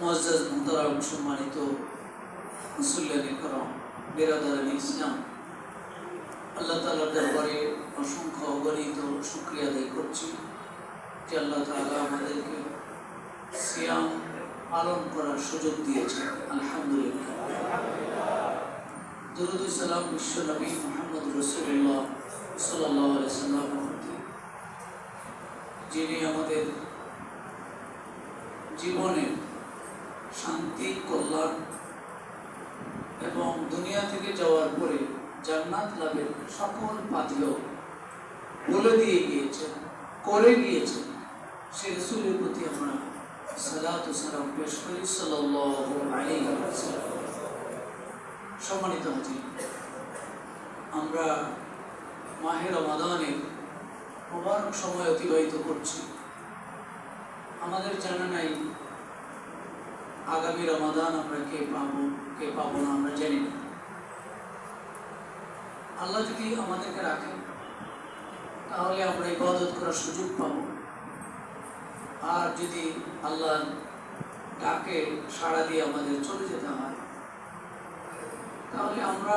মুআজ্জাজ মুহতারাম সম্মানিত মুসল্লিয়ানে কেরাম, বিরাদারানে ইসলাম, আল্লাহ তাআলার দরবারে অসংখ্য অগণিত শুকরিয়া আদায় করছি যে আল্লাহ তাআলা আমাদেরকে সিয়াম পালন করার সুযোগ দিয়েছেন। আলহামদুলিল্লাহ। দরুদ ও সালাম বিশ্ব নবী মুহাম্মদ রাসূলুল্লাহ সাল্লাল্লাহু আলাইহি ওয়াসাল্লাম, যিনি আমাদের জীবনের শান্তি, কল্যাণ এবং দুনিয়া থেকে যাওয়ার পরে জান্নাত লাভের সকল পাথেয় বলে দিয়ে গিয়েছেন, করে গিয়েছেন। সে রাসূলের প্রতি আমরা সালাত ও সালাম পেশ করি সাল্লাল্লাহু আলাইহি ওয়াসাল্লাম। সম্মানিত হাজির, আমরা মাহে রমাদানের মুবারক সময় অতিবাহিত করছি। আমাদের জানা নাই আগামী রমাদান আমরা কে পাবো না আমরা জানি না। আল্লাহ যদি আমাদেরকে রাখেন তাহলে আমরা ইবাদত করার সুযোগ পাবো, আর যদি আল্লাহ ডাকে সাড়া দিয়ে আমাদের চলে যেতে হয় তাহলে আমরা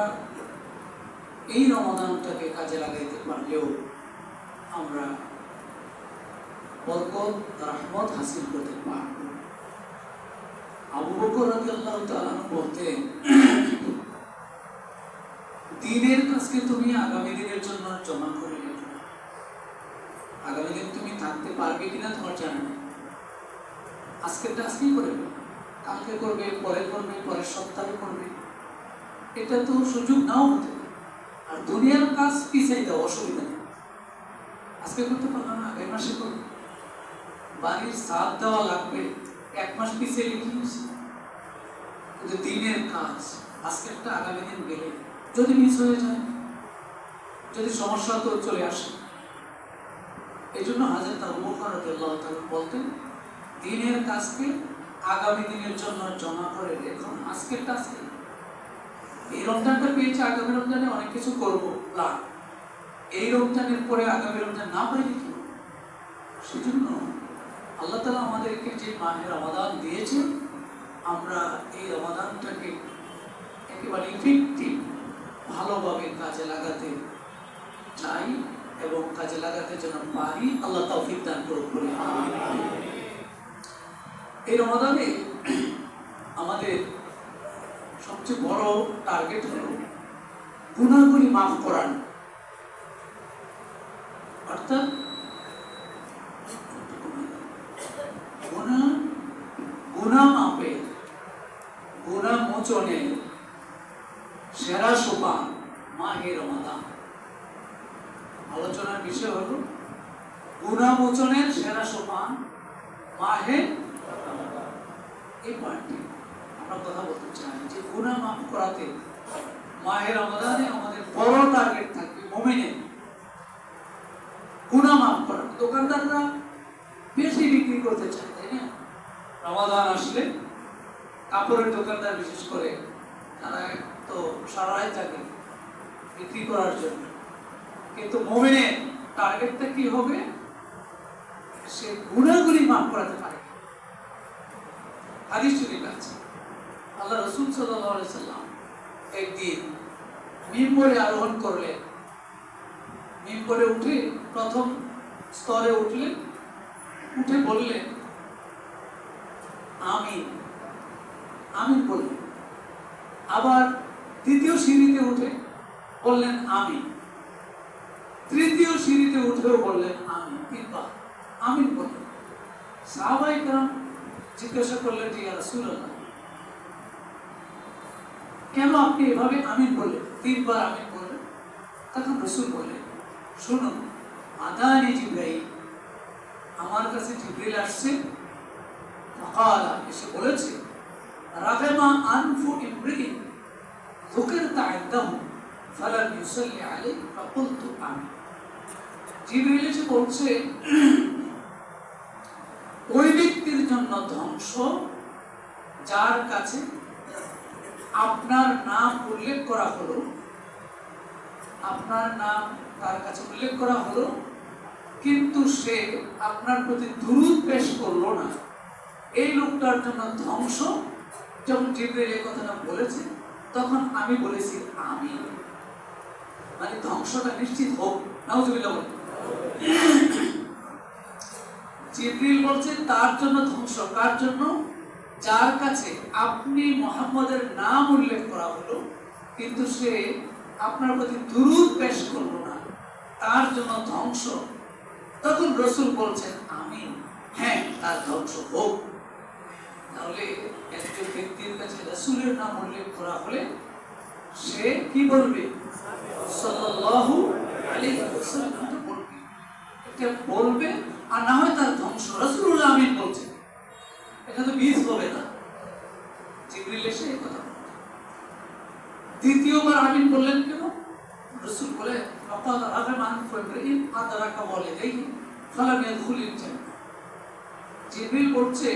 এই রমাদানটাকে কাজে লাগাইতে পারলেও আমরা বরকত, রহমত হাসিল করতে পারব। আবু বকর রাদিয়াল্লাহু তাআলা বলতেন, দিনের কাজকে তুমি আগামী দিনের জন্য জমা করে রেখো। আগামী দিন তুমি থাকতে পারবে কিনা তোমার জানা নেই। আজকেরটা আজকেই করে নেবে, কালকে করবে, পরে করবে, পরের সপ্তাহে করবে, এটা তো সুযোগ নাও হতে পারে। আর দুনিয়ার কাজ পিছাই দাও, অসুবিধা নেই। আজকে করতে পারলো না, আগামী মাসে করবে। বাড়ির সাথ দেওয়া লাগবে, এক মাস পিছিয়ে লিখে নিয়েছি। কিন্তু দিনের কাজ আজকেরটা আগামী দিন গেলে যদি মিস হয়ে যায়, যদি সমস্যা তো চলে আসে। এই জন্য হযরত আবু বকর রাদিয়াল্লাহু তাআলা বলতেন, দিনের কাজকে আগামী দিনের জন্য জমা করে রেখো। আজকেরটা আজকে, এই রমজানটা পেয়েছে, আগামী রমজানে অনেক কিছু করবো প্ল্যান। এই রমজানের পরে আগামী রমজান না পাইলে কি? সেজন্য আল্লাহ তাআলা আমাদেরকে যে মাহে রমাদান দিয়েছেন, আমরা এই রমাদানটাকে একেবারে ইফেক্টিভ ভালোভাবে কাজে লাগাতে চাই এবং কাজে লাগাতে যেন পারি। আল্লাহ তৌফিক দান করুন। এই রমাদানে আমাদের সবচেয়ে বড় টার্গেট হলো গুনাহগুলি মাফ করানো, অর্থাৎ গুনাহ মাপে, গুনাহ মোচনে সেরা সোপান মাহে রমাদান। আলোচনার বিষয় হলো গুনাহ মোচনের সেরা সোপান মাহে রমাদান। এই পয়েন্টে আমরা কথা বলতে চাই যে গুনাহ মাফ করাতে মাহে রমাদানে আমাদের বড় টার্গেট থাকবে মুমিনের গুনাহ মাফ করা। দোকানদাররা বেশি বিক্রি করতে চায়, তাই না? রমাদান আসলে কাপড়ের দোকানদার বিশেষ করে তারা তো সারাই থাকে বিক্রি করার জন্য, কিন্তু মুমিনের টার্গেটটা কি হবে? সে গুনাহগুলি মাফ করাতে পারে। হাদিস শরীফ আছে, আল্লাহ রাসূল সাল্লাল্লাহু আলাইহি সাল্লাম একদিন মিম্বরে আরোহণ করলেন। মিম্বরে উঠে প্রথম স্তরে উঠলেন, উঠে বললেন আমিন, আমিন বললেন। আবার দ্বিতীয় সিঁড়িতে উঠে বললেন আমিন, তৃতীয় সিঁড়িতে উঠেও বললেন আমিন, তিনবার আমিন বললেন। সাহাবায়ে কেরাম জিজ্ঞাসা করলেন, ইয়া রাসূলুল্লাহ, কেন আপনি এভাবে আমিন বললেন, তিনবার আমিন বললেন? তখন রাসূল বললেন, শুনুন, আদানি জিবরাইল, আমার কাছে জিবরিল আসছে। ফাকালা, এসে বলেছে, রাগামা আনফু ইমরিন যুকিরতা ইনদাহু ফালাম ইউসাল্লি আলাইহি ফাকুলতু আমিন। জিবরিল এসে বলছে, ওই ব্যক্তির জন্য ধ্বংস যার কাছে আপনার নাম উল্লেখ করা হলো, আপনার নাম তার কাছে উল্লেখ করা হলো, কিন্তু সে আপনার প্রতি দুরূদ পেশ করলো না, এই লোকটার জন্য ধ্বংস। যখন জিবরাইল এই কথাটা বলেছে তখন আমি বলেছি আমি, মানে ধ্বংসটা নিশ্চিত হোক। নাউজুবিল্লাহ বলেন। জিবরিল বলছে তার জন্য ধ্বংস। কার জন্য? যার কাছে আপনি মুহাম্মদের নাম উল্লেখ করা হলো কিন্তু সে আপনার প্রতি দুরূদ পেশ করলো না, তার জন্য ধ্বংস। তখন রাসূল বলছেন আমি, হ্যাঁ তার ধ্বংস হোক। তাহলে একজন ব্যক্তির কাছে রাসূলের নাম উল্লেখ করা হলে সে কি বলবে? সাল্লাল্লাহু আলাইহি ওয়াসাল্লাম বলবে, এটা বলবে। আর না হয় তার ধ্বংস। রাসূলুল্লাহ আমিন বলছে, এটা তো মিস হবে না। জিবরিল এসে এই কথা বলল। দ্বিতীয়বার আমিন বললেন কেন? রাসূল বলে ফাকাদ রাগমান ফাবরিন আদরাকা ওয়ালিদাইহি ফালাম ইয়াদখুলিল জান্নাহ। জিবরিল বলছে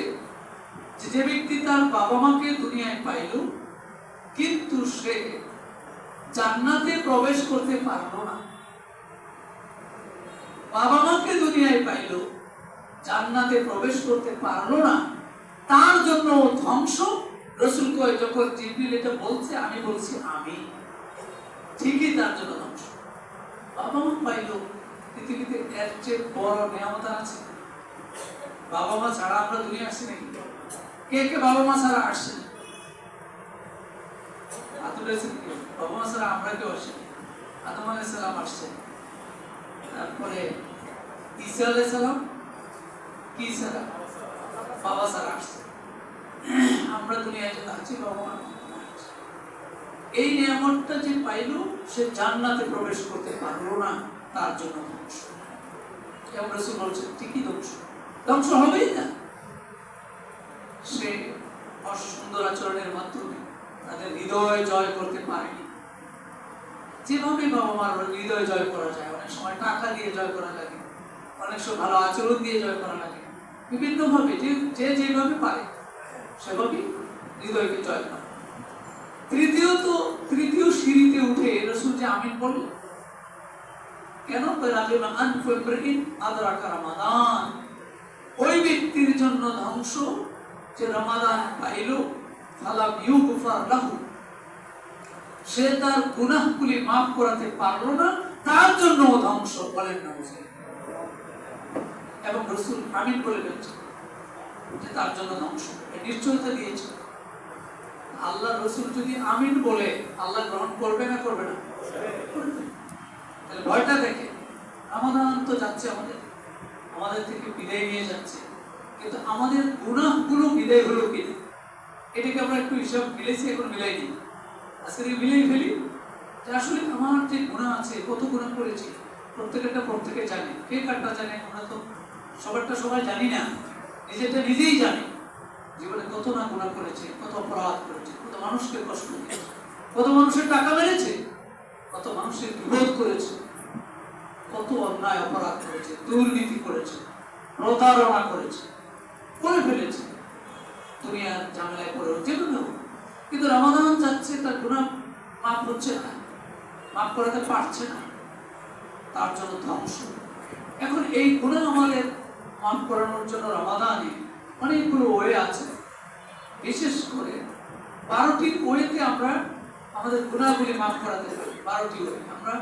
যে ব্যক্তি তার বাবা মাকে দুনিয়ায় পাইল কিন্তু সে জান্নাতে প্রবেশ করতে পারলো না। বাবা মাকে দুনিয়ায় পাইল, জান্নাতে প্রবেশ করতে পারলো না, তার জন্য ধ্বংস। রাসূল কয় যখন জিবরিল এটা বলছে আমি বলছি আমি, ঠিকই তার জন্য ধ্বংস। বাবা মা পাইল, পৃথিবীতে এর চেয়ে বড় নিয়ামত আছে? বাবা মা ছাড়া আমরা দুনিয়া আসছি নাকি? কে কে বাবা মা ছাড়া আসছে? বাবা মা ছাড়া আমরা কেউ আসি? আদম আলাইহিস সালাম আসছে, তারপরে ঈসা আলাইহিস সালাম কি ছাড়া? বাবা ছাড়া আসছে। আমরা দুনিয়ায় যেটা আছি বাবা মা। এই নিয়ামতটা যে পাইল সে জান্নাতে প্রবেশ করতে পারলো না, তার জন্য ধ্বংস। এবং রাসূল বলছেন ঠিকই ধ্বংস, ধ্বংস হবেই না। সে অসুন্দর আচরণের মাধ্যমে তাদের হৃদয় জয় করতে পারেনি। যেভাবে বাবা মার হৃদয় জয় করা যায়, অনেক সময় টাকা দিয়ে জয় করা লাগে, অনেক সময় ভালো আচরণ দিয়ে জয় করা লাগে, বিভিন্ন ভাবে যে যেভাবে পারে সেভাবেই হৃদয়কে জয় করে। তৃতীয় সিঁড়িতে উঠে রাসূল যে আমিন বললেন কেন? রমাদান, ওই ব্যক্তির জন্য ধ্বংস যে রমাদান পাইল ফালাম ইউগফার লাহু, সে তার গুনাহগুলি মাফ করাতে পারলো না, তার জন্য ধ্বংস। বলেন না? এবং রাসূল আমিন বলে বলছেন যে তার জন্য ধ্বংস, নিশ্চয়তা দিয়েছে। আল্লাহ রাসূল যদি আমিন বলে আল্লাহ গ্রহণ করবে না? করবে না? তাহলে ভয়টা দেখে। রমাদান তো যাচ্ছে আমাদের থেকে বিদায় নিয়ে যাচ্ছে, কিন্তু আমাদের গুনাহগুলো বিদায় হলো কিনা এটাকে আমরা একটু হিসাব মিলেছি, এখন মিলাই দিই। আজকে মিলাই ফেলি যে আসলে আমার যে গুনাহ আছে, কত গুনাহ করেছি, প্রত্যেকে জানে। কে কারটা জানে? আমরা তো সবারটা সবাই জানি না, নিজেরটা নিজেই জানি। জীবনে কত না গুনাহ করেছে, কত অপরাধ করেছে, কত মানুষকে কষ্ট দিয়েছে, কত মানুষের টাকা মেরেছে, কত মানুষের বিরোধ করেছে, কত অন্যায় অপরাধ করেছে, দুর্নীতি করেছে, প্রতারণা করেছে, করে ফেলেছে, দুনিয়ার ঝামেলায় পড়েও যেভাবে হোক। কিন্তু রমাদান যাচ্ছে, তার গুনাহ মাফ হচ্ছে না, মাফ করাতে পারছে না, তার জন্য ধ্বংস। এখন এই গুনাহ আমাদের মাফ করানোর জন্য রমাদানে অনেকগুলো ওয়ে আছে। বিশেষ করে 12টি ওয়েতে আমরা আমাদের গুনাহগুলি মাফ করাতে পারি। 12টি ওয়ে। আমরা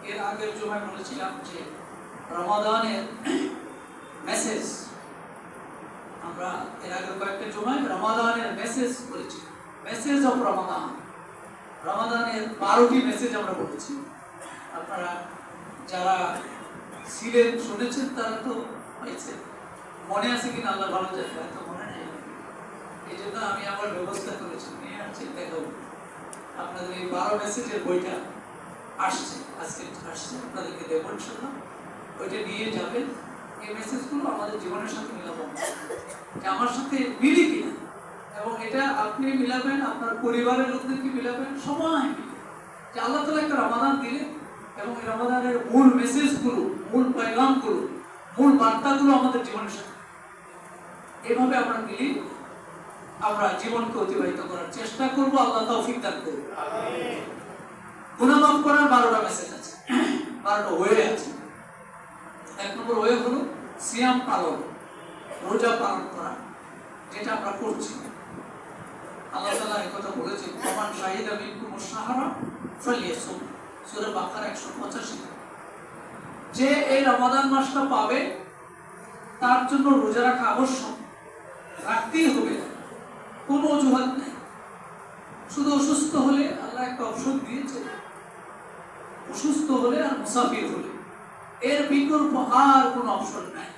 এর আগের জমায় বলেছিলাম যে রমাদানের মেসেজ, আমরা এর আগের কয়েকটা জমায় রমাদানের মেসেজ বলেছি, মেসেজ অফ রমাদান। রমাদানের 12টি মেসেজ আমরা বলেছি। আপনারা যারা ছিলেন, শুনেছেন, তারা তো হয়েছে। মনে আছে কিনা আল্লাহ ভালো জানে, হয়তো মনে নেই। এই জন্য আমি আমার ব্যবস্থা করেছি, নিয়ে আসছি, দেখাবো আপনাদের। এই 12 মেসেজের বইটা আসছে, আজকে আসছে, আপনাদেরকে দেবো ইনশাআল্লাহ। ওইটা নিয়ে যাবেন। এই মেসেজগুলো আমাদের জীবনের সাথে মিলাবো, যে আমার সাথে মিলি কিনা, এবং এটা আপনি মিলাবেন, আপনার পরিবারের লোকদেরকে মিলাবেন, সময় যে আল্লাহ তাআলা একটা রমাদান দিলেন এবং এই রমাদানের মূল মেসেজগুলো, মূল পয়গামগুলো, মূল বার্তাগুলো আমাদের জীবনের সাথে এভাবে আমরা মিলি, আমরা জীবনকে অতিবাহিত করার চেষ্টা করব। আল্লাহ তৌফিক দান করুন। গুনাহ মাফ করার 12টা মেসেজ আছে, 12টা ওয়ে আছে। 1 নম্বর ওয়ে হলো সিয়াম পালন, রোজা পালন করা। যেটা আমরা করছি। আল্লাহ তাআলা এই কথা বলেছেন, ফামান শাহিদা মিনকুমুশ শাহরা ফালইয়াসুম, সূরা বাকারা 185। যে এই রমাদান মাসটা পাবে তার জন্য রোজা রাখা আবশ্যক, রাখতেই হবে, কোনো অজুহাত নেই। শুধু অসুস্থ হলে আল্লাহ একটা অপশন দিয়েছে, অসুস্থ হলে আর মুসাফির হলে, এর বিকল্প আর কোনো অপশন নাই,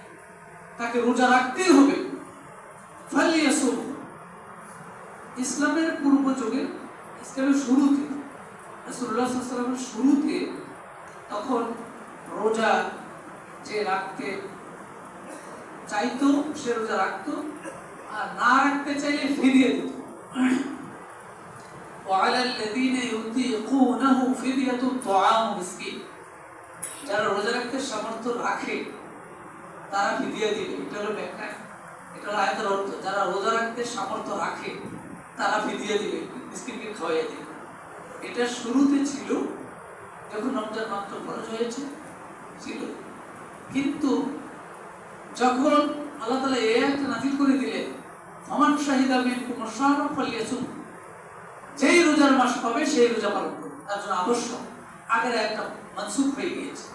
তাকে রোজা রাখতেই হবে। ফালইয়াসুম, ইসলামের পূর্ব যুগে, ইসলামের শুরুতে, রাসূলুল্লাহ সাল্লাল্লাহু আলাইহি ওয়াসাল্লামের শুরুতে, তখন রোজা যে রাখতে চাইতো সে রোজা রাখতো, আর না রাখতে চাইলে ফিরিয়ে দিত। وعلى الذين يطيقونه فدية طعام مسكين, যারা রোজা রাখতে সামর্থ্য রাখে তারা ফিদিয়া দিবে। এটা হলো ব্যাখ্যা, এটা হলো আয়াতের অর্থ। যারা রোজা রাখতে সামর্থ্য রাখে তারা ফিদিয়া দিবে, মিসকিনকে খাওয়াইয়া দিবে। এটা শুরুতে ছিল, যখন রমজান মাত্র ফরজ হয়েছে ছিল। কিন্তু যখন আল্লাহ তাআলা এই আয়াতটা নাযিল করে দিলেন, ফামান শাহিদা মিনকুমুশ শাহরা ফালইয়াসুম, যেই রোজার মাস পাবে সেই রোজা পালন করবে, তার জন্য আবশ্যক। আগের আয়াতটা মানসুখ হয়ে গিয়েছে।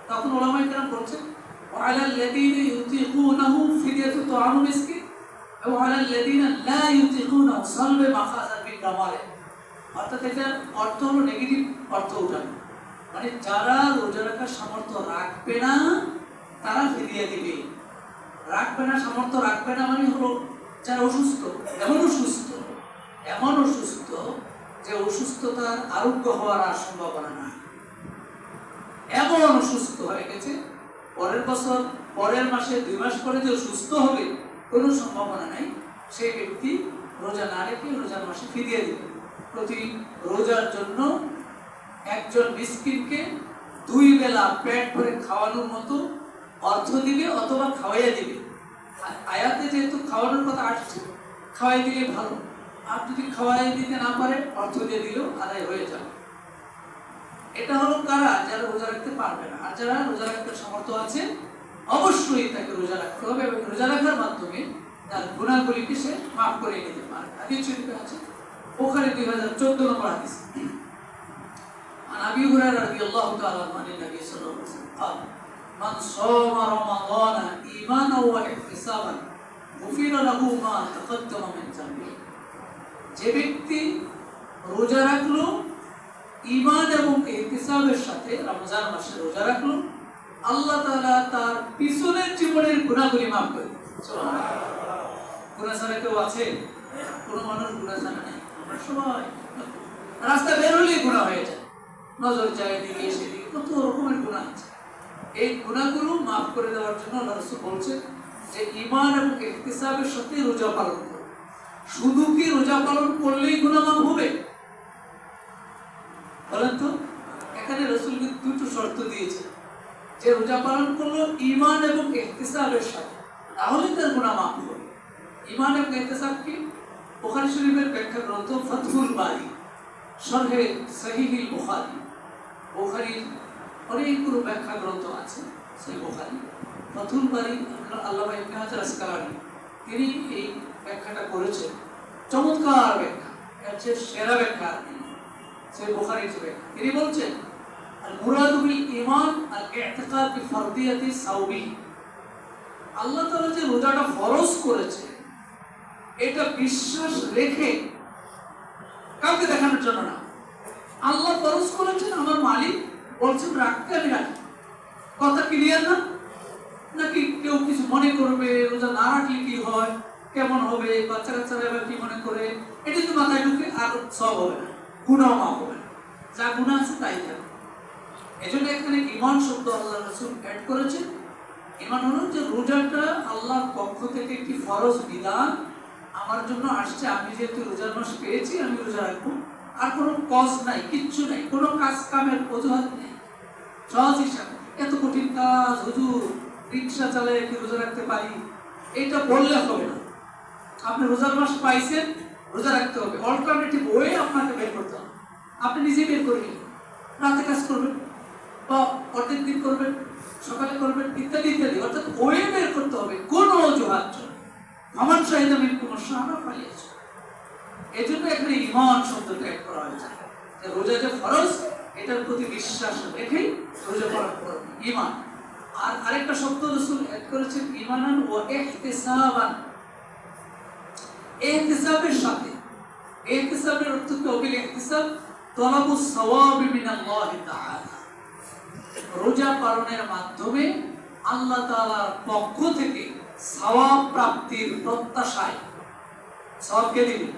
তখন উলামায়ে কেরাম বলছেন, ওয়ালাল লাযীনা ইউতিকুনাহু ফিদিয়াতু তুআমু মিসকিন ওয়া আলাল লাযীনা লা ইউতিকুনাহু সালবে মাখাযান বিল গামালে। অর্থাৎ এটা অর্থ হলো নেগেটিভ অর্থ উঠানো, মানে যারা রোজা রাখার সামর্থ্য রাখবে না তারা ফিদিয়া দিবে। রাখবে না, সামর্থ্য রাখবে না মানে হলো যারা অসুস্থ, এমন অসুস্থ যে অসুস্থতার আরোগ্য হওয়ার আর সম্ভাবনা নাই, এমন অসুস্থ হয়ে গেছে, পরের বছর, পরের মাসে, 2 মাস পরে যে সুস্থ হবে কোনো সম্ভাবনা নাই, সেই ব্যক্তি রোজা না রেখে রোজার মাসে ফিরিয়ে দিবে। প্রতি রোজার জন্য একজন মিসকিনকে 2 বেলা পেট ভরে খাওয়ানোর মতো অর্থ দিবে অথবা খাওয়াইয়া দিবে। আয়াতে যেহেতু খাওয়ানোর কথা আসছে, খাওয়াই দিলে ভালো, আর যদি খাওয়াই দিতে না পারে অর্থ দিয়ে দিলেও আদায় হয়ে যাবে। এটা হলো কারা? যারা রোজা রাখতে পারবে না। আর যারা রোজা রাখতে সামর্থ্য আছে অবশ্যই তাকে রোজা রাখতে হবে, এবং রোজা রাখার মাধ্যমে তার গুনাহগুলিকে সে মাফ করে নিতে পারে। হাদিস শরীফে আছে, বুখারী 2014 নম্বর হাদিস, عن أبي هريرة رضي الله تعالى عنه عن النبي صلى الله عليه وسلم قال من صام رمضان إيمانا واحتسابا غفر له ما تقدم من ذنبه। যে ব্যক্তি রোজা রাখলো ঈমান এবং ইহতিসাবের সাথে, রমজান মাসে রোজা রাখলো, আল্লাহ তাআলা তার পিছনের জীবনের গুনাহগুলি মাফ করে দেন। সুবহানাল্লাহ। গুনাহ ছাড়া কেউ আছে? কোনো মানুষ গুনাহ ছাড়া নেই। আমরা সবাই রাস্তা বের হলেই গুনাহ হয়ে যায়, নজর যায় এদিকে সেদিকে, কত রকমের গুনাহ আছে। এই গুনাহগুলো মাফ করে দেওয়ার জন্য আল্লাহ রাসূল বলছেন যে ঈমান এবং ইহতিসাবের সাথে রোজা পালন করো। শুধু কি রোজা পালন করলেই গুনাহ মাফ হবে? বলেন তো। এখানে রাসূল দুটো শর্ত দিয়েছে, যে রোজা পালন করলো ঈমান এবং ইহতিসাবের সাথে, তাহলে তার গুনাহ মাফ হবে। ঈমান এবং ইহতিসাব কি? বুখারী শরীফের ব্যাখ্যা গ্রন্থ ফাতহুল বারী, শরহে সহিহুল বুখারী, বুখারীর অনেকগুলো ব্যাখ্যা গ্রন্থ আছে, সেই বুখারী ফাতহুল বারী, আল্লামা ইবনে হাজার আসকালানী তিনি এই ব্যাখ্যাটা করেছেন। চমৎকার ব্যাখ্যা, এর চেয়ে সেরা ব্যাখ্যা সেই বুখারীর ব্যাখ্যা। তিনি বলছেন, আল মুরাদু বিল ঈমান আল ইতিকাদ বিফরদিয়াতি সাওমি। আল্লাহ তাআলা যে রোজাটা ফরজ করেছে, এটা বিশ্বাস রেখে, কাউকে দেখানোর জন্য না। আল্লাহ ফরজ করেছেন, আমার মালিক বলছেন রাখতে, আমি রাখি। কথা ক্লিয়ার না? নাকি কেউ কিছু মনে করবে রোজা না রাখলে কি হয়, কেমন হবে, বাচ্চা কাচ্চারা এবার কি মনে করে, এটা যদি মাথায় ঢুকে আর সব হবে না, গুনাহ মাফ হবে না, যা গুনাহ আছে তাই থাকবে। এজন্য এখানে ঈমান শব্দ আল্লাহ রাসূল অ্যাড করেছেন। ঈমান হলো যে রোজাটা আল্লাহর পক্ষ থেকে একটি ফরজ বিধান আমার জন্য আসছে, আমি যেহেতু রোজার মাস পেয়েছি আমি রোজা রাখবো, আর কোনো কজ নাই, কিচ্ছু নাই, কোনো কাজ কামের অজুহাত নেই, সহজ হিসাবে। এত কঠিন কাজ, হুজুর রিক্সা চালায় কি রোজা রাখতে পারি, এটা বললে হবে না। আপনি রোজার মাস পাইছেন, রোজা রাখতে হবে, অল্টারনেটিভ ওয়ে আপনাকে বের করতে হবে। আপনি নিজে বের করে নিন, রাতে কাজ করবেন বা অর্ধেক দিন করবেন, সকালে করবেন, ইত্যাদি ইত্যাদি, অর্থাৎ ওয়ে বের করতে হবে, কোনো অজুহাত চলে। ফামান শাহিদা মিনকুম আশ-শাহরা ফালিয়াসুম। এজন্য এখানে ঈমান শব্দটা এক করা হয়েছে, যে রোজা যে ফরজ এটার প্রতি বিশ্বাস রেখেই রোজা পালন করবে, ঈমান। আর আরেকটা শব্দ রাসূল এড করেছেন ঈমানান ওয়া ইহতিসাবান, ইহতিসাবের সাথে। ইহতিসাবের অর্থ কি? অবিল ইহতিসাব তলাবুস সাওয়াবি মিনাল্লাহি তাআলা, রোজা পালনের মাধ্যমে আল্লাহ তাআলার পক্ষ থেকে সওয়াব প্রাপ্তির প্রত্যাশায়। সওয়াব কে দিবে?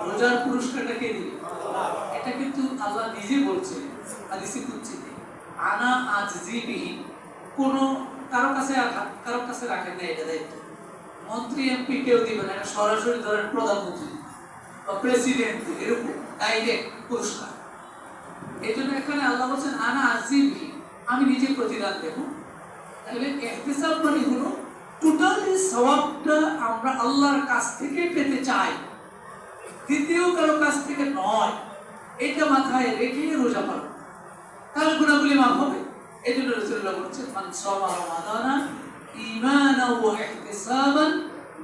রোজার পুরস্কারটা কে দিবে? এটা কিন্তু আল্লাহ নিজে বলছেন হাদিসে কুদসিতে, আনা আজজি বিহি। কোন কারো কাছে রাখেন না এটা দায়িত্ব। মন্ত্রী এমপি কেউ দিবেন, এটা সরাসরি ধরেন প্রধানমন্ত্রী বা প্রেসিডেন্ট, এরকম ডাইরেক্ট পুরস্কার। এই জন্য এখানে আল্লাহ বলছেন আনা আজজি বিহি, আমি নিজে প্রতিদান দেব। তাহলে ইহতিসাব মানে হলো টোটালি সওয়াবটা আমরা আল্লাহর কাছ থেকে পেতে চাই, দ্বিতীয় কারো কাছ থেকে নয়। এটা মাথায় রেখে রোজা পালন, তাহলে গুনাহগুলি মাফ হবে। এই জন্য রাসূলুল্লাহ বলেছেন মান সামা রমাদানা ঈমানান ওয়া ইহতিসাবান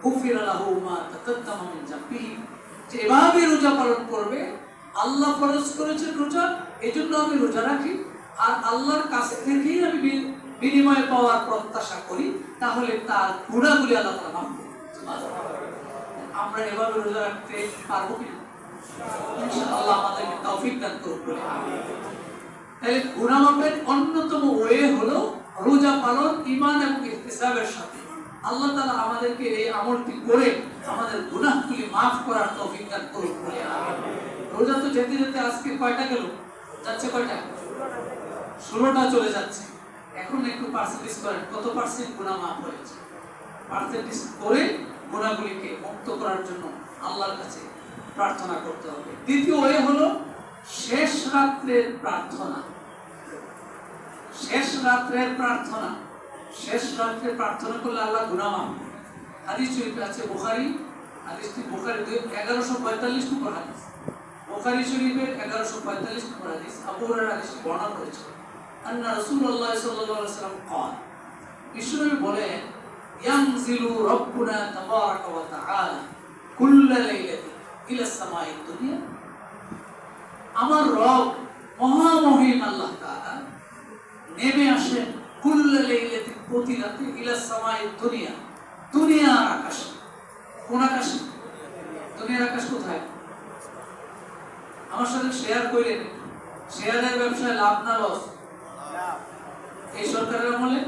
গুফিরা লাহু মা তাকাদ্দামা মিন যামবিহি। যে এভাবে রোজা পালন করবে, আল্লাহ ফরজ করেছেন রোজা, এজন্য আমি রোজা রাখি, আর আল্লাহর কাছ থেকেই আমি বিনিময় পাওয়ার প্রত্যাশা করি, তাহলে তার গুনাহগুলি আল্লাহ তাআলা মাফ করবেন। আমরা এভাবে রোজা রাখতে পারবো কি? ইনশাআল্লাহ আমাদেরকে তৌফিক দান করুন। তাহলে গুনাহ মাফের অন্যতম ওয়ে হলো রোজা পালন ঈমান এবং ইহতিসাবের সাথে। আল্লাহ তাআলা আমাদেরকে এই আমলটি করে আমাদের গুনাহগুলি মাফ করার তৌফিক দান করুন। রোজা তো যেতে যেতে আজকে কয়টা গেল? যাচ্ছে কয়টা? 16টা চলে যাচ্ছে। এখন একটু পার্সেন্টেজ করেন, কত পার্সেন্ট গুনাহ মাফ হয়েছে? পার্সেন্টেজ করে গুনাহগুলিকে মুক্ত করার জন্য আল্লাহর কাছে প্রার্থনা করতে হবে। দ্বিতীয় ওয়ে হলো শেষ রাত্রের প্রার্থনা। শেষ রাত্রের প্রার্থনা, শেষ রাত্রে প্রার্থনা করলে আল্লাহ গুনাহ মাফ করেন। হাদিস শরীফে আছে, বুখারী, হাদিসটি বুখারী 1145 নম্বর হাদিস, বুখারী শরীফের 1145 নম্বর হাদিস। আবু হুরায়রা হাদিসটি বর্ণনা করেছেন, আন্না রাসূলুল্লাহ সাল্লাল্লাহু আলাইহি ওয়াসাল্লাম قال, বিশ্বনবী বলেন, ইয়ানজিলু রাব্বুনা তাবারাকা ওয়া তাআলা কুল্লা লাইলাতিন ইলা সামাই দুনিয়া। আমার রব মহামহিম আল্লাহ তাআলা নেমে আসেন কুল্লা লাইলাতিন, প্রতি রাতে, ইলা সামাই দুনিয়া, দুনিয়ার আকাশে। কোন আকাশে? দুনিয়ার আকাশ কোথায়? আমার সাথে শেয়ার করেন। শেয়ারের ব্যবসায় লাভ না লস? এই সরকারের আমলে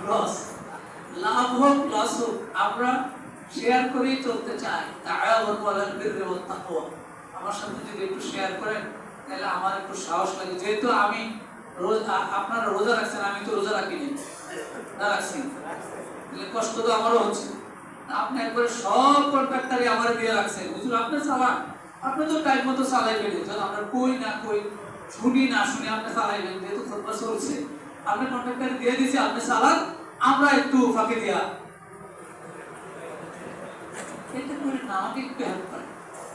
লস। লাভ হোক লস হোক, আমরা শেয়ার করেই চলতে চাই। তাআওয়ানু আলাল বিররি ওয়াত তাকওয়া। আমার সাথে যদি একটু শেয়ার করেন তাহলে আমার একটু সাহস লাগে, যেহেতু আমি আপনারা রোজা রাখছেন, আমি তো রোজা রাখিনি, না রাখছি, তাহলে কষ্ট তো আমারও হচ্ছে। আপনি একবারে সব কন্ট্রাক্টারই আমার দিয়ে রাখছেন, হুজুর আপনি চালান, আপনি তো টাইম মতো চালাইবেন, আমরা কই না কই, শুনি না শুনি আপনি চালাইবেন, যেহেতু খুতবা চলছে, আপনি কন্ট্রাক্টর দিয়ে দিয়েছে, আপনি চালান, আমরা একটু ফাঁকে দিয়া এটা করে না, আমাকে একটু হেল্প করেন।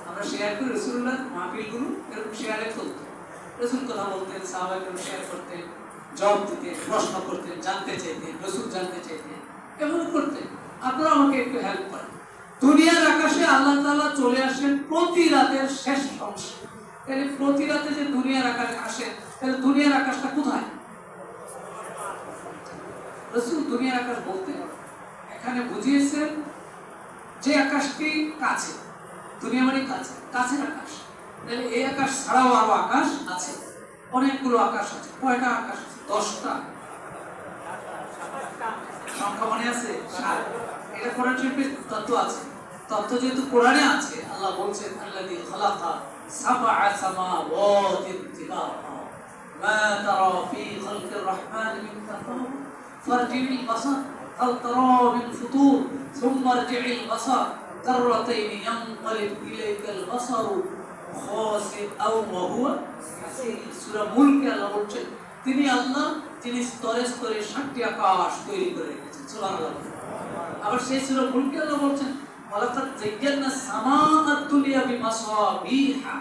আমরা শেয়ার করি রাসূলুল্লাহর মাহফিলগুলো এরকম শেয়ারে চলতো। রাসূল কথা বলতেন, সাহাবায়ে শেয়ার করতেন, জবাব দিতেন, প্রশ্ন করতেন, জানতে চাইতেন, রাসূল জানতে চাইতেন, এমন করতেন। আপনারা আমাকে একটু হেল্প করেন। দুনিয়ার আকাশে আল্লাহ তাআলা চলে আসেন প্রতি রাতের শেষ অংশে। তাহলে প্রতি রাতে যে দুনিয়ার আকাশে আসেন, তাহলে দুনিয়ার আকাশটা কোথায়? রাসূল দুনিয়ার আকাশ বলতে এখানে বুঝিয়েছেন যে আকাশটি কাছে, দুনিয়া মানে কাছে, কাছের আকাশ। তাহলে এই আকাশ ছাড়াও আরো আকাশ আছে, অনেকগুলো আকাশ আছে। কয়টা আকাশ আছে? 10টা। সংখ্যা মনে আছে? 7। এটা কোরআন শরীফে তত্ত্ব আছে। তত্ত্ব যেহেতু কোরআনে আছে, আল্লাহ বলছেন আল্লাযী খালাকা সাবআ সামাওয়াতিন তিবাকা মা তারা ফি খালকির রহমান মিন তাফাউত ফারজি'ল বাসার হাল তারা মিন ফুতুর সুম্মা আরজি'ল বাসার কাররাতাইন ইয়ানকালিব ইলাইকাল বাসারু খাসিআও ওয়া হুয়া হাসীর। সূরা মুলকে আল্লাহ বলছেন তিনি আল্লাহ, যিনি স্তরে স্তরে 7টি আকাশ তৈরি করে রেখেছেন। সুবহানাল্লাহ। আবার সেই সূরা মুলকে আল্লাহ বলছেন ওয়ালাকাদ যায়্যানা সামাআদ দুনিয়া বিমাসাবিহা।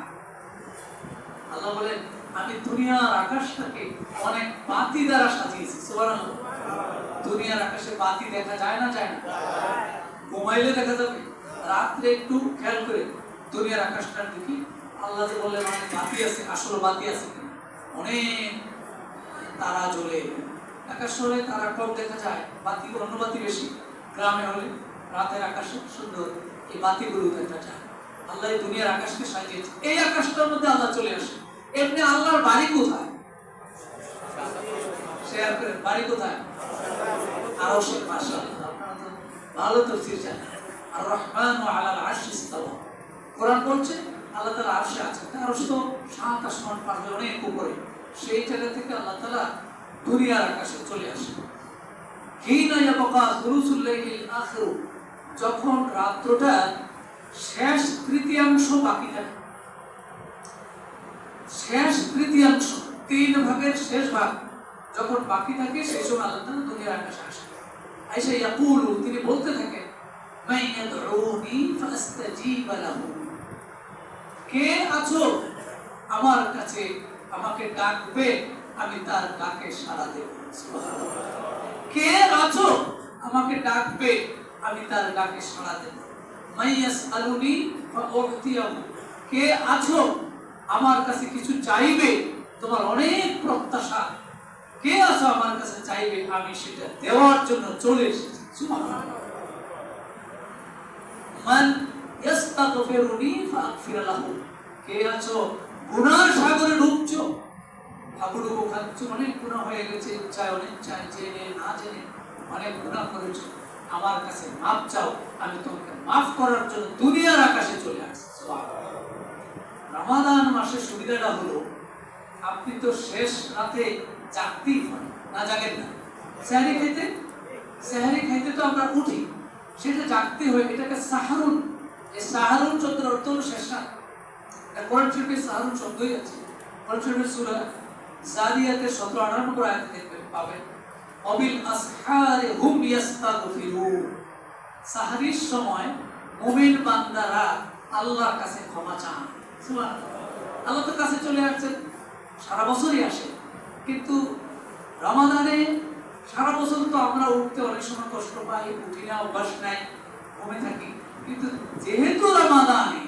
আল্লাহ বলেন আমি দুনিয়ার আকাশটাকে অনেক বাতি দ্বারা সাজিয়েছি। সুবহানাল্লাহ। দুনিয়ার আকাশে বাতি দেখা যায় না, যায় না? ঘুমাইলে দেখা যাবে। রাত্রে একটু খেয়াল করে দুনিয়ার আকাশটার দিকে, আল্লাহ যে বললেন অনেক বাতি আছে, আসলে বাতি আছে কিনা? অনেক তারা জ্বলে। আকাশ হলে তারা কম দেখা যায়, বাতি অন্য বাতি বেশি। গ্রামে হলে রাতের আকাশে সুন্দর এই বাতিগুলো দেখা যায়। আল্লাহ এই দুনিয়ার আকাশকে সাজিয়েছে। এই আকাশটার মধ্যে আল্লাহ চলে আসে। এমনি আল্লাহর বাড়ি কোথায়? শেয়ার করে, বাড়ি কোথায়? আরশের পাশে। আপনারা তো ভালো তাফসীর জানেন। আর রহমানু আলাল আরশি ইস্তাওয়া। কোরআন বলছে আল্লাহ তাআলা আরশে আছেন। আরশ তো 7 আসমান পার হয়ে অনেক উপরে। সেই জায়গা থেকে আল্লাহ তাআলা দুনিয়ার আকাশে চলে আসে। হিনা ইয়াবকা সুলুসুল লাইলিল আখির, যখন রাত্রটা শেষ তৃতীয়াংশ বাকি থাকে, শেষ তৃতীয়াংশ 3 ভাগের শেষ ভাগ যখন বাকি থাকে, সেই সময় আল্লাহ তাআলা দুনিয়ার আকাশে আসে। আয়েশা ইয়াকুলু, তিনি বলতে থাকেন, মান ইয়াদউনি ফাস্তাজিব লাহু, কে আছো আমার কাছে আমাকে ডাকবে, আমি তার ডাকে সাড়া দেব। সুবহানাল্লাহ। কে আছো আমাকে ডাকবে, আমি তার ডাকে সাড়া দেব। মান ইয়াসআলুনি ফাউতিয়াহু, কে আছো আমার কাছে কিছু চাইবে, তোমার অনেক প্রত্যাশা, কে আছো আমার কাছে চাইবে, আমি সেটা দেওয়ার জন্য চলে এসেছি। সুবহানাল্লাহ। মান ইস্তাগফিরুনি ফাগফির লাহু, কে আছো গুনার সাগরে ডুবছো, হাবুডুবু খাচ্ছ, অনেক গুনাহ হয়ে গেছে, ইচ্ছায় অনিচ্ছায়, জেনে না জেনে অনেক গুনাহ করেছো, আমার কাছে মাফ চাও, আমি তোমাকে মাফ করার জন্য দুনিয়ার আকাশে চলে আসছি। সুবহানাল্লাহ। রমাদান মাসের সুবিধাটা হলো আপনি তো শেষ রাতে জাগতেই হয় না, জাগেন না? সেহরি খাইতে তো আমরা উঠি, সেটা জাগতে হয়, এটাকে সাহারুন। এই সাহারুন শব্দের অর্থ হলো শেষ রাত। কোরআন শরীফে সাহারুন শব্দই আছে। কোরআন শরীফের সূরা জারিয়াতের 17-18 নম্বর আয়াতে দেখবেন পাবেন, অবিল আসহারি হুম ইয়াস্তাগফিরুন, সাহরির সময় মুমিন বান্দারা আল্লাহর কাছে ক্ষমা চান। সুবহানাল্লাহ। আল্লাহ তো কাছে চলে আসছেন, সারা বছরই আসে, কিন্তু রমাদানে সারা বছর তো আমরা উঠতে অনেক সময় কষ্ট পাই, উঠি না, অভ্যাস নাই, ঘুমে থাকি। কিন্তু যেহেতু রমাদানে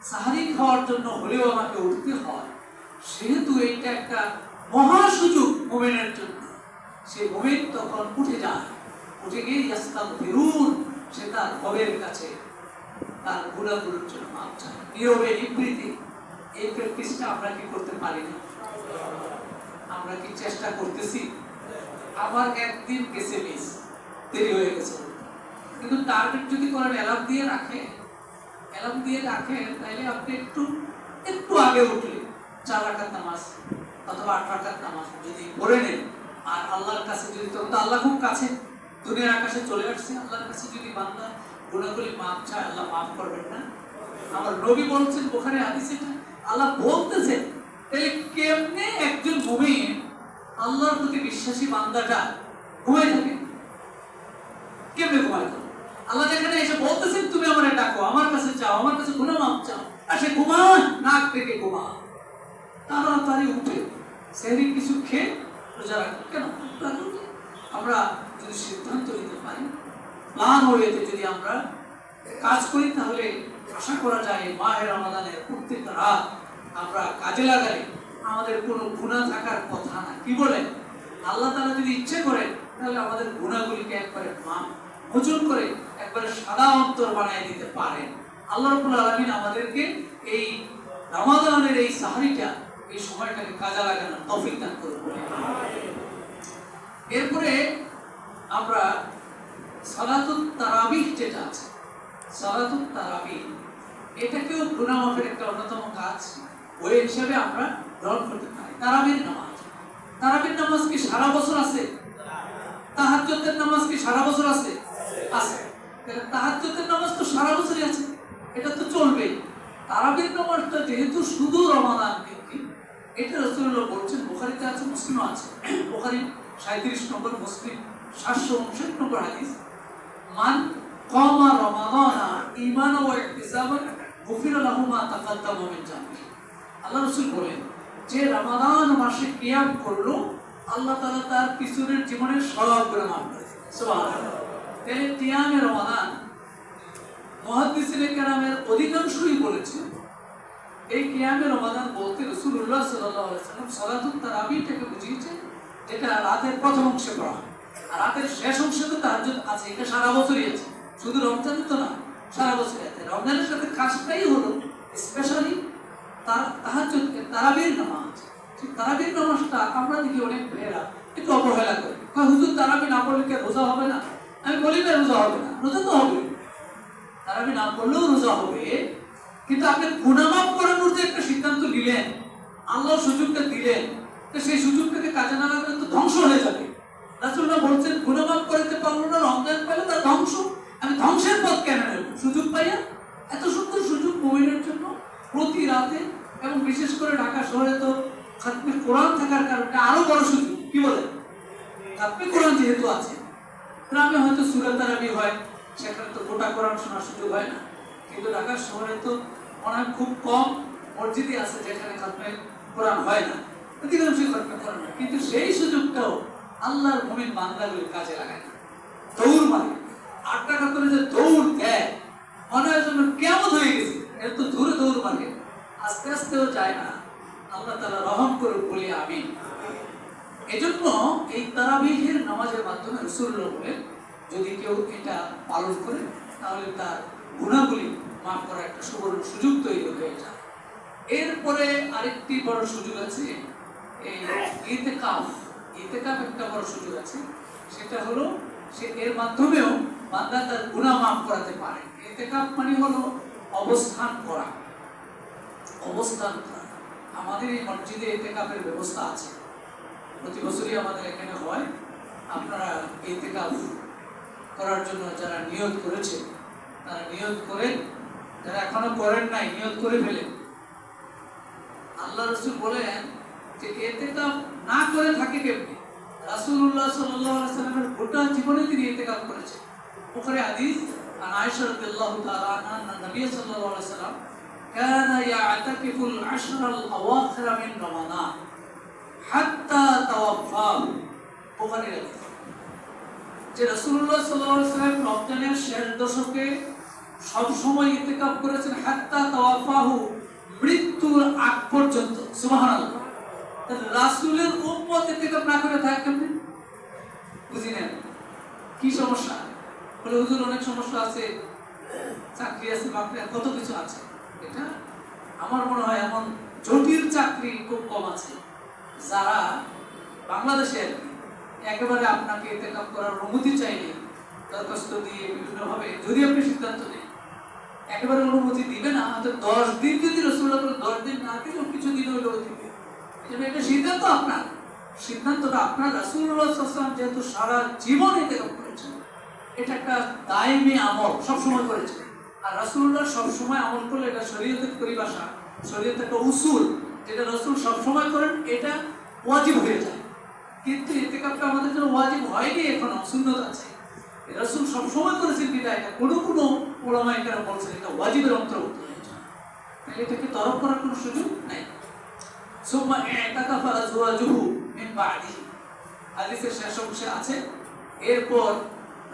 সাহারি খাওয়ার জন্য হলেও আমাকে উঠতে হয়, সেহেতু এইটা একটা মহা সুযোগ মুমিনের জন্য। সে মুমিন তখন উঠে যায়, উঠে গিয়ে ইয়াস্তাগফিরুন, সে তার রবের কাছে তার গুনাহগুলোর জন্য মাফ চায়, নীরবে নিবৃত্তি। এই প্র্যাকটিসটা আমরা কি করতে পারি না? আমরা কি চেষ্টা করতেছি? আবার একদিন গেছে মিস, দেরি হয়ে গেছে, কিন্তু টার্গেট যদি করেন অ্যালার্ম দিয়ে রাখেন, তাহলে আপনি একটু আগে উঠলে 4 রাকাত নামাজ অথবা 8 রাকাত নামাজ যদি পড়ে নেন, আর আল্লাহর কাছে যদি, তখন তো আল্লাহ খুব কাছে, দুনিয়ার আকাশে চলে আসছে, আল্লাহর কাছে যদি বান্দা গুনাহগুলি মাফ চায়, আল্লাহ মাফ করবেন না? আমার নবী বলছেন বুখারী হাদিসে, আল্লাহ বলতেছেন, তাহলে কেমনে একজন মুমিন আল্লাহর প্রতি বিশ্বাসী বান্দাটা ঘুমায় থাকে? কেমনে ঘুমায় থাকে? আল্লাহ যেখানে এসে বলতেছেন তুমি আমারে ডাকো, আমার কাছে চাও, আমার কাছে গুনাহ মাফ চাও, আর সে ঘুমায়, নাক থেকে ঘুমায়, তাড়াতাড়ি উঠে সেহরি কিছু খেয়ে রোজা রাখে। কেন? আমরা যদি সিদ্ধান্ত নিতে পারি, প্ল্যান হয়েছে, যদি আমরা কাজ করি, তাহলে আশা করা যায় মাহে রমাদানের প্রত্যেকটা রাত আমরা কাজে লাগালে আমাদের কোনো গুনাহ থাকার কথা না। কি বলেন? আল্লাহ তাআলা যদি ইচ্ছে করেন, তাহলে আমাদের গুনাহগুলিকে একবারে মোচন করে একবারে সাদা অন্তর বানিয়ে দিতে পারেন। আল্লাহ রাব্বুল আলামিন আমাদেরকে এই রমাদানের এই সাহরিটা, এই সময়টাকে কাজে লাগানোর তৌফিক দান করুন। এরপরে আমরা সালাতুত তারাবিহ যেটা আছে, সালাতুত তারাবিহ, এটাকেও গুনাহ মাফের একটা অন্যতম কাজ ওই হিসাবে আমরা গ্রহণ করতে পারি। তারাবির নামাজ কি সারা বছর আছে? তাহাজ্জুদের নামাজ কি সারা বছর আছে? আছে। তাহাজ্জুদের নামাজ তো সারা বছরই আছে, এটা তো চলবেই। তারাবির নামাজটা যেহেতু শুধু রমাদান ভিত্তিক, এটা রাসূলুল্লাহ বলছেন, বুখারীতে আছে, মুসলিমে আছে। বুখারী 37 নম্বর, মুসলিম 759 নম্বর হাদিস, মান কামা রমাদানা ঈমানান ওয়া ইহতিসাবান গুফিরা লাহু মা তাকাদ্দামা মিন যামবিহি। আল্লাহ রাসূল বলেন, যে রমাদান মাসে কিয়াম করলো, আল্লাহ তাআলা তার পিছনের জীবনের সব গুনাহ মাফ করে দেন। সুবহানাল্লাহ। তাহলে কিয়ামে রমাদান মুহাদ্দিসিনে কেরামের অধিকাংশই বলেছেন এই কিয়ামে রমাদান বলতে রাসূলুল্লাহ সাল্লাল্লাহু আলাইহি ওয়াসাল্লাম সালাতুত তারাবিহটাকে বুঝিয়েছেন, যেটা রাতের প্রথম অংশে পড়া হয়। আর রাতের শেষ অংশে তো তাহাজ্জুদ আছে, এটা সারা বছরই আছে, শুধু রমজানে তো না, সারা বছরই আছে। রমজানের সাথে খাসটাই হলো স্পেশালি তাহাজ্জুদ তারাবির নামাজ। ঠিক তারাবির নামাজটা আমরা দেখি অনেক ভাইয়েরা একটু অবহেলা করে, কয় হুজুর তারাবি না পড়লে কি রোজা হবে না? আমি বলি না রোজা হবে না, রোজা তো হবে, তারাবি না পড়লেও রোজা হবে। কিন্তু আপনি গুনাহ মাফ করানোর যে একটা সিদ্ধান্ত নিলেন, আল্লাহ সুযোগটা দিলেন, তো সেই সুযোগটাকে কাজে না লাগালে তো ধ্বংস হয়ে যাবে। রাসূলুল্লাহ বলছেন গুনাহ মাফ করতে পারলো না, রমজান পেলে তার ধ্বংস। আমি ধ্বংসের পথ কেন নেব সুযোগ পাইয়া? এত সুন্দর সুযোগ মুমিনের জন্য প্রতি রাতে, এবং বিশেষ করে ঢাকা শহরে তো খাতমে কোরআন থাকার কারণে আরো বড় সুযোগ। কি বলে? খাতমে কোরআন যেহেতু আছে, গ্রামে হয়তো সূরা তারাবি হয়, সেখানে তো গোটা কোরআন শোনার সুযোগ হয় না। কিন্তু ঢাকা শহরে তো অনেক খুব কম মসজিদই আছে যেখানে খাতমে কোরআন হয় না, অধিকাংশই খাতমে কোরআন হয়। কিন্তু সেই সুযোগটাও আল্লাহর মুমিন বান্দাগুলো কাজে লাগায় না, দৌড় মারে। 8 টাকা করে যে দৌড় দেয়, মনে হয় যেন কেমন হয়ে গেছে, এর তো দূরে দৌড় মারে, আস্তে আস্তেও যায় না। আল্লাহ তাআলা রহম করে বলি আমিন। এজন্য এই তারাবিহের নামাজের মাধ্যমে রাসূলুল্লাহ বলেন, যদি কেউ এটা পালন করে তাহলে তার গুনাহগুলি মাফ করার একটা সুবর্ণ সুযোগ তৈরি হয়ে যায়। এরপরে আরেকটি বড় সুযোগ আছে, এই ইতিকাফ। ইতিকাফ একটা বড় সুযোগ আছে, সেটা হলো সে এর মাধ্যমেও বান্দা তার গুনাহ মাফ করাতে পারে। ইতিকাফ মানে হলো অবস্থান করা, অবস্থান করা। আমাদের এই মসজিদে ইতিকাফের ব্যবস্থা আছে, প্রতি বছরই আমাদের এখানে হয়। আপনারা ইতিকাফ করার জন্য যারা নিয়ত করেছে তারা নিয়ত করেন, যারা এখনো করেন নাই নিয়ত করে ফেলেন। আল্লাহ রাসূল বলেন যে ইতিকাফ না করে থাকে কেমনে? রাসূলুল্লাহ সাল্লাল্লাহু আলাইহি ওয়াসাল্লামের গোটা জীবনে তিনি ইতিকাফ করেছেন। বুখারী হাদিস আন আয়েশা রাদিয়াল্লাহু তাআলা আনহা নবী সাল্লাল্লাহু আলাইহি ওয়াসাল্লাম কানা ইয়াতাকিফুল আশরাল আওয়াখির মিন রমাদান হাত্তা তাওয়াফাহু। বুখারী হাদিস যে রাসূলুল্লাহ সাল্লাল্লাহু আলাইহি ওয়াসাল্লাম রমজানের শেষ দশকে সব সময় ইতিকাফ করেছেন, হাত্তা তাওয়াফাহু, মৃত্যুর আগ পর্যন্ত। সুবহানাল্লাহ। রাসূলের উম্মত ইতিকাফ না করে থাকে কেমনে? বুঝি না কি সমস্যা? বলে হুজুর অনেক সমস্যা আছে, চাকরি আছে, বাকরি কত কিছু আছে। এটা আমার মনে হয় এমন জটিল চাকরি খুব কম আছে যারা বাংলাদেশে একেবারে আপনাকে ইতিকাফ করার অনুমতি চাইলে দরখাস্ত দিয়ে বিভিন্নভাবে যদি আপনি সিদ্ধান্ত নেন, একেবারে অনুমতি দিবে না। হয়তো 10 দিন যদি রাসূলুল্লাহ 10 দিন না দিলেও কিছু দিন হলেও দিবে। এটা সিদ্ধান্ত আপনার, সিদ্ধান্তটা আপনার। রাসূলুল্লাহ সাল্লাল্লাহু আলাইহি ওয়াসাল্লাম যেহেতু সারা জীবন ইতিকাফ করেছেন, এটা একটা দায়মি আমল, সবসময় করেছেন। আর রাসূলুল্লাহ সবসময় আমল করলে এটা শরীয়তের পরিভাষা, শরীয়তের একটা উসুল, যেটা রাসূল সবসময় করেন এটা ওয়াজিব হয়ে যায়। কিন্তু ইতিকাফটা আমাদের জন্য ওয়াজিব হয়নি, এখনো সুন্নত আছে। রাসূল সবসময় করেছেন বিধায় এটা কোনো কোনো ওলামায়ে কেরাম বলছেন এটা ওয়াজিবের অন্তর্ভুক্ত হয়ে যায়, তাহলে এটাকে তরক করার কোনো সুযোগ নাই। সুম্মা ইতাকাফা আজওয়াজুহু মিন বা'দি, হাদিসের শেষ অংশে আছে এরপর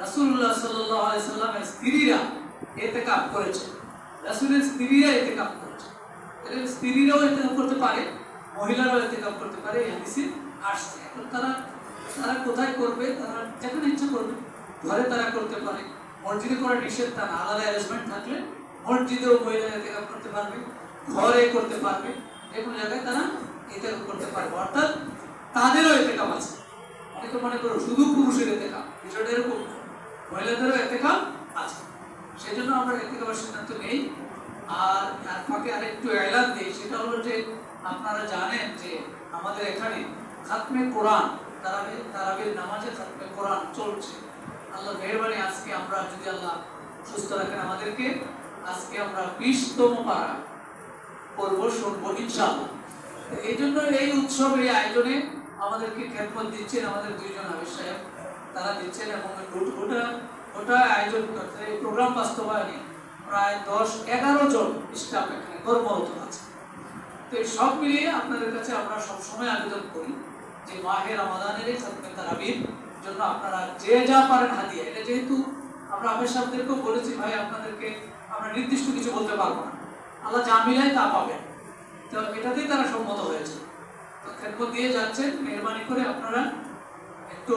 রাসূলুল্লাহ সাল্লাল্লাহু আলাইহি সাল্লামের স্ত্রীরা ইতিকাফ করেছে, রাসূলের স্ত্রীরা ইতিকাফ করেছে। তাহলে স্ত্রীরাও ইতিকাফ করতে পারে, মহিলারাও ইতিকাফ করতে পারে, এই হাদিসে আসছে। এখন তারা কোথায় করবে? তারা যেখানে ইচ্ছা করবে, ঘরে তারা করতে পারে, মসজিদে করা নিষেধ তা না, আলাদা অ্যারেঞ্জমেন্ট থাকলে মসজিদেও মহিলারা ইতিকাফ করতে পারবে, ঘরে করতে পারবে, যে কোনো জায়গায় তারা ইতিকাফ করতে পারবে, অর্থাৎ তাদেরও ইতিকাফ আছে। অনেকে মনে করো শুধু পুরুষের ইতিকাফ, বিষয়টা এরকম না, মহিলাদেরও ইতিকাফ আছে। সেজন্য আমরা ইতিকাফের সিদ্ধান্ত নেই। আর ফাঁকে আরেকটু এলান দিই, সেটা হলো যে আপনারা জানেন যে আমাদের এখানে খাতমে কোরআন, তারাবির নামাজে খাতমে কোরআন চলছে। আল্লাহ মেহেরবানি, আজকে আমরা যদি আল্লাহ সুস্থ রাখেন আমাদেরকে, আজকে আমরা 20তম পারা পড়ব, শুনবো ইনশাআল্লাহ। এই জন্য এই উৎসব, এই আয়োজনে আমাদেরকে খেদমত দিচ্ছেন আমাদের দুইজন হাফেজ সাহেব, তারা দিচ্ছেন এবং ওটা আয়োজন করতে, এই প্রোগ্রাম বাস্তবায়নে প্রায় 10-11 জন স্টাফ এখানে কর্মরত আছে। তো এই সব মিলিয়ে আপনাদের কাছে আমরা সবসময় আবেদন করি যে মাহে রমাদানের খাতমে তারাবির জন্য আপনারা যে যা পারেন হাদিয়া। এটা যেহেতু আমরা আবেশ সাহেবদেরকেও বলেছি, ভাই আপনাদেরকে আমরা নির্দিষ্ট কিছু বলতে পারবো না, আল্লাহ যা মিলায় তা পাবেন, তো এটাতেই তারা সম্মত হয়েছে। তো খেদমত দিয়ে যাচ্ছেন, মেহরবানি করে আপনারা একটু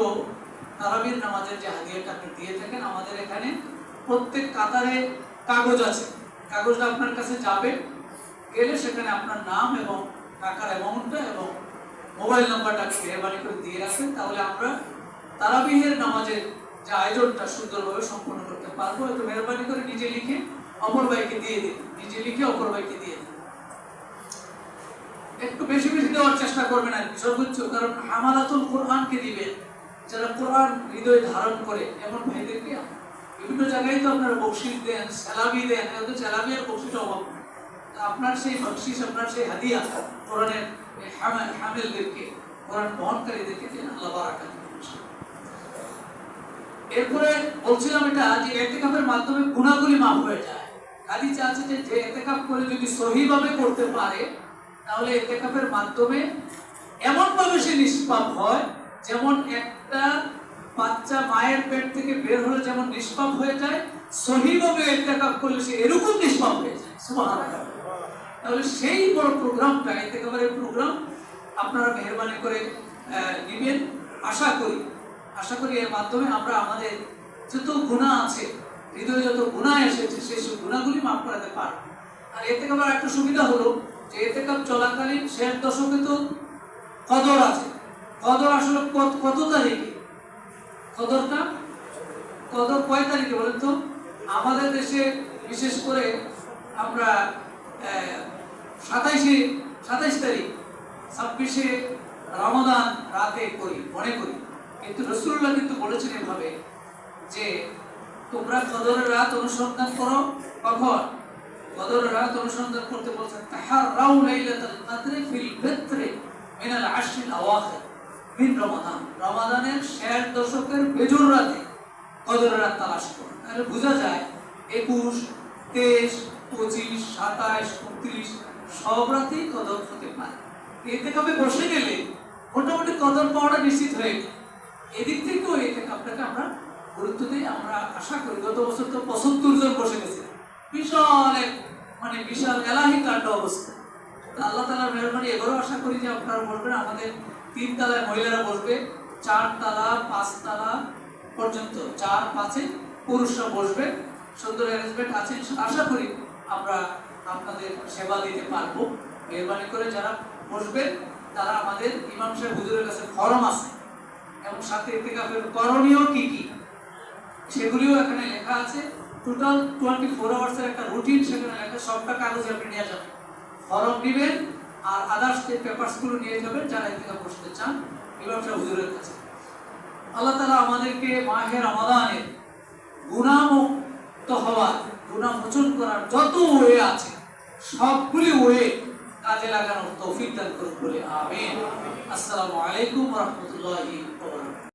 তারাবির নামাজের যে হাদিয়াটা আপনি দিয়ে থাকেন, আমাদের এখানে প্রত্যেক কাতারে কাগজ আছে, কাগজটা আপনার কাছে যাবে, গেলে সেখানে আপনার নাম এবং টাকার অ্যামাউন্টটা এবং মোবাইল নাম্বারটা মেহরবানি করে দিয়ে রাখবেন, তাহলে আমরা তারাবিহের নামাজের যে আয়োজনটা সুন্দরভাবে সম্পন্ন করতে পারবো। একটু মেহরবানি করে নিজে লিখে অপর ভাইকে দিয়ে দিন, নিজে লিখে অপর ভাইকে দিয়ে দিন, একটু বেশি বেশি দেওয়ার চেষ্টা করবেন আর কি সর্বোচ্চ, কারণ হামালাতুল কোরআনকে দিবেন, যারা কোরআন হৃদয়ে ধারণ করে এমন ভাইদেরকে। বিভিন্ন জায়গায় তো আপনারা বকশিস দেন, স্যালামি দেন, কিন্তু স্যালামি আর বকশিস অভাব নেই। আপনার সেই বকশিস, আপনার সেই হাদিয়া কোরআনের হামেলদেরকে, কোরআন বহনকারীদেরকে দেন, আল্লাহ বারাকাত দিবেন। এরপরে বলছিলাম এটা যে ইতিকাফের মাধ্যমে গুনাহগুলি মাফ হয়ে যায়। হাদিসে আছে যে ইতিকাফ করে যদি সহিভাবে করতে পারে, তাহলে ইতিকাফের মাধ্যমে এমন ভাবে সে নিষ্পাপ হয়, যেমন একটা বাচ্চা মায়ের পেট থেকে বের হলে যেমন নিষ্পাপ হয়ে যায়, সহিভাবে ইতিকাফ করলে সে এরকম নিষ্পাপ হয়ে যায়। সুবহানাল্লাহ। তাহলে সেই বড় প্রোগ্রামটা, ইতিকাফের প্রোগ্রাম আপনারা মেহরবানি করে নেবেন। আশা করি এর মাধ্যমে আমরা আমাদের যত গুনাহ আছে, হৃদয়ে যত গুনাহ এসেছে, সেই সব গুনাহগুলি মাফ করাতে পারব। আর ইতিকাফের একটা সুবিধা হলো যে ইতিকাফ চলাকালীন শেষ দশকে তো কদর আছে। কদর আসলে কত তারিখে? কদর কয় তারিখে বলেন তো? আমাদের দেশে বিশেষ করে আমরা 27 তারিখ, 26 রমাদান রাতে করি, মনে করি, কিন্তু রাসূলুল্লাহ কিন্তু বলেছেন এভাবে যে তোমরা কদরের রাত অনুসন্ধান করো। কখন? কদরের রাত অনুসন্ধান করতে বলছেন তাহারাউ লাইলাতুল কদরি ফিল বিত্রি মিনাল আশরিল আওয়াখির মিন রমাদান। রমাদানের শেষ দশকের বেজোর রাতে কদরের রাত তালাশ করো। তাহলে বোঝা যায় 21, 23, 25, 27, 29 সব রাতেই কদর হতে পারে। ইতিকাফে বসে গেলে মোটামুটি কদর পাওয়াটা নিশ্চিত হয়ে গেল। এদিক থেকেও ইতিকাফটাকে আমরা গুরুত্ব দিই। আমরা আশা করি, গত বছর তো 75 জন বসে গেছে, বিশাল এলাহি কাণ্ড অবস্থা। আল্লাহ তাআলার মেহরবানি, এবারও আশা করি যে আপনারা বসবেন। আমাদের 3 তলায় মহিলারা বসবে, 4 তলা 5 তলা পর্যন্ত, 4-5-এ পুরুষরা বসবে। সুন্দর অ্যারেঞ্জমেন্ট আছে। আশা করি আমরা আপনাদের সেবা দিতে পারবো। মেহরবানি করে যারা বসবেন তারা আমাদের ইমাম সাহেব হুজুরের কাছে ফরম আছে, এবং সাথে ইতিকাফের করণীয় কি কি সেগুলিও এখানে লেখা আছে। টোটাল 24 আওয়ার্সের একটা রুটিন সেখানে লেখা, সবটা কাগজে আপনি নিয়ে যাবেন, ফরম নেবেন আর আদার্স যে পেপারসগুলো নিয়ে যাবেন যারা ইতিকাফ বসতে চান ইমাম সাহেব হুজুরের কাছে। আল্লাহ তাআলা আমাদেরকে মাহে রমাদানের গুনাহমুক্ত হওয়ার, গুনাহ মোচন করার যত ওয়ে আছে সবগুলি ওয়ে কাজে লাগানোর তৌফিক দান করুন বলে আমিন। আসসালামু আলাইকুম ওয়া রাহমাতুল্লাহি ওয়া বারাকাতুহু।